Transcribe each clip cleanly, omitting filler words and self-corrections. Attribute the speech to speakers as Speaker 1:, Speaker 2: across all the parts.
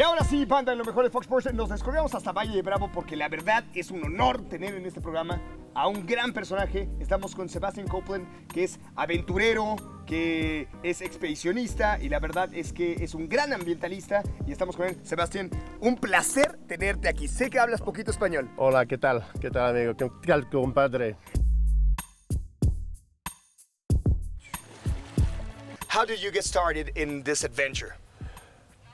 Speaker 1: ahora sí, banda, en lo mejor de Fox Sports, nos descorremos hasta Valle de Bravo porque la verdad es un honor tener en este programa a un gran personaje. Estamos con Sebastian Copeland, que es aventurero, que es expedicionista y la verdad es que es un gran ambientalista y estamos con él. Sebastián, un placer tenerte aquí. Sé que hablas poquito español.
Speaker 2: Hola, ¿qué tal? ¿Qué tal, amigo? ¿Qué tal, compadre?
Speaker 1: How did you get started in this adventure?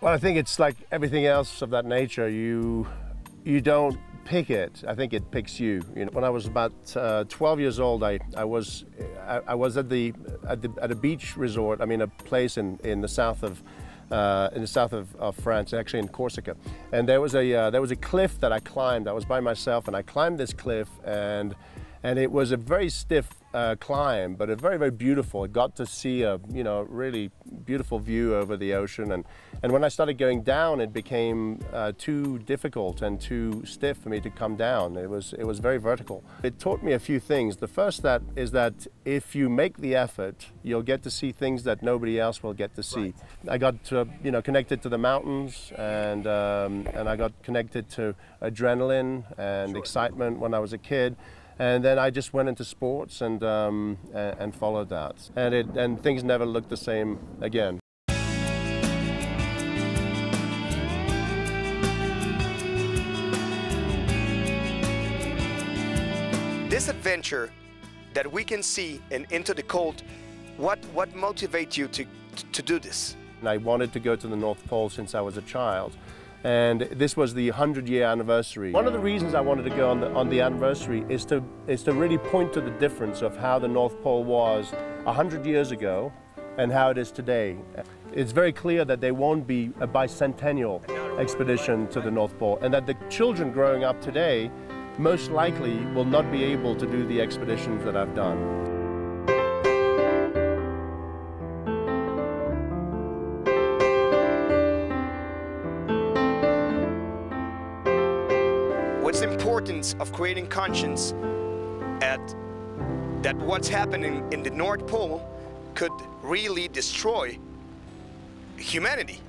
Speaker 2: Well, I think it's like everything else of that nature. You don't pick it. I think it picks you. You know, when I was about 12 years old, I was at a beach resort. I mean, a place in the south of France, actually in Corsica. And there was a cliff that I climbed. I was by myself, and I climbed this cliff, and it was a very stiff climb, but very, very beautiful. I got to see a really beautiful view over the ocean, and when I started going down, it became too difficult and too stiff for me to come down. It was very vertical. It taught me a few things. The first is that if you make the effort, you'll get to see things that nobody else will get to see. Right. I got connected to the mountains, and I got connected to adrenaline and excitement when I was a kid. And then I just went into sports and followed that. And things never looked the same again.
Speaker 1: This adventure that we can see and Into the Cold, what motivates you to do this?
Speaker 2: I wanted to go to the North Pole since I was a child. And this was the 100-year anniversary. One of the reasons I wanted to go on the anniversary is to really point to the difference of how the North Pole was 100 years ago and how it is today. It's very clear that there won't be a bicentennial expedition to the North Pole, and that the children growing up today most likely will not be able to do the expeditions that I've done.
Speaker 1: What's the importance of creating conscience that what's happening in the North Pole could really destroy humanity?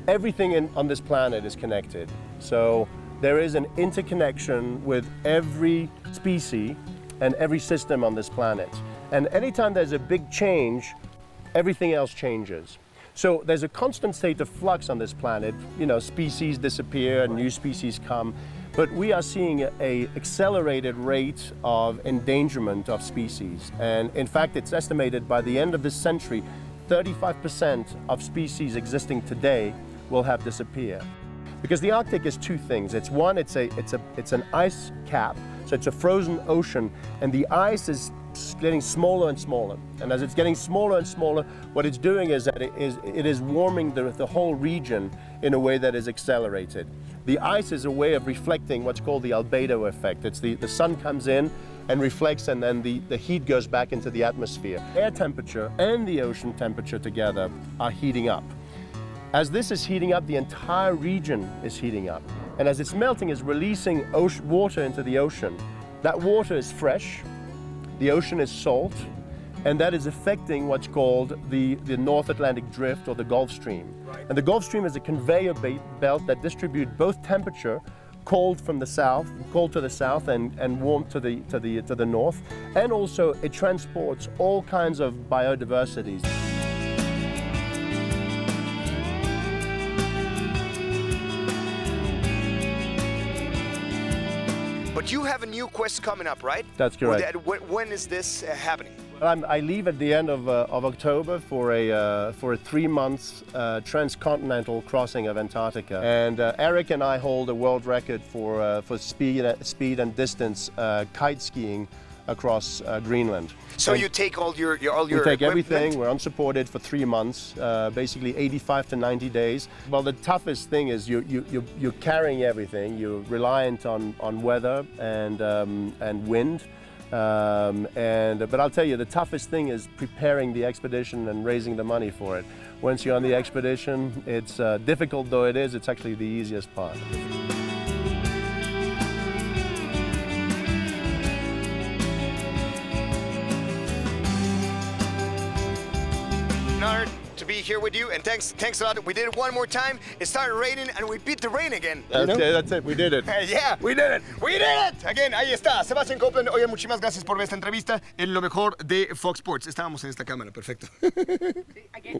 Speaker 2: Everything on this planet is connected. So there is an interconnection with every species and every system on this planet. And anytime there's a big change, everything else changes. So there's a constant state of flux on this planet. You know, species disappear, new species come. But we are seeing an accelerated rate of endangerment of species. And in fact, it's estimated by the end of this century, 35% of species existing today will have disappeared. Because the Arctic is two things. It's one, it's an ice cap, so it's a frozen ocean, and the ice is getting smaller and smaller. And as it's getting smaller and smaller, what it's doing is that it is warming the whole region in a way that is accelerated. The ice is a way of reflecting what's called the albedo effect. It's the sun comes in and reflects, and then the heat goes back into the atmosphere. Air temperature and the ocean temperature together are heating up. As this is heating up, the entire region is heating up. And as it's melting, it's releasing water into the ocean. That water is fresh, the ocean is salt, and that is affecting what's called the North Atlantic Drift or the Gulf Stream. Right. And the Gulf Stream is a conveyor belt that distributes both temperature, cold from the south, cold to the south, and warm to the north, and also it transports all kinds of biodiversities.
Speaker 1: But you have a new quest coming up, right?
Speaker 2: That's correct.
Speaker 1: When is this happening?
Speaker 2: I leave at the end of October for a 3-month transcontinental crossing of Antarctica. And Eric and I hold a world record for speed and distance kite skiing across Greenland.
Speaker 1: So you take all your
Speaker 2: We take everything. We're unsupported for 3 months, basically 85 to 90 days. Well, the toughest thing is you're carrying everything. You're reliant on weather and wind. But I'll tell you, the toughest thing is preparing the expedition and raising the money for it. Once you're on the expedition, it's difficult though it is, it's actually the easiest part.
Speaker 1: to be here with you, and thanks a lot. We did it one more time. It started raining, and we beat the rain again.
Speaker 2: Okay, that's it. We did it.
Speaker 1: Yeah, we did it. We did it. Again, ahí está. Sebastian Copeland. Oigan, muchísimas gracias por ver esta entrevista en lo mejor de Fox Sports. Estábamos en esta cámara, perfecto.
Speaker 3: Sí, aquí.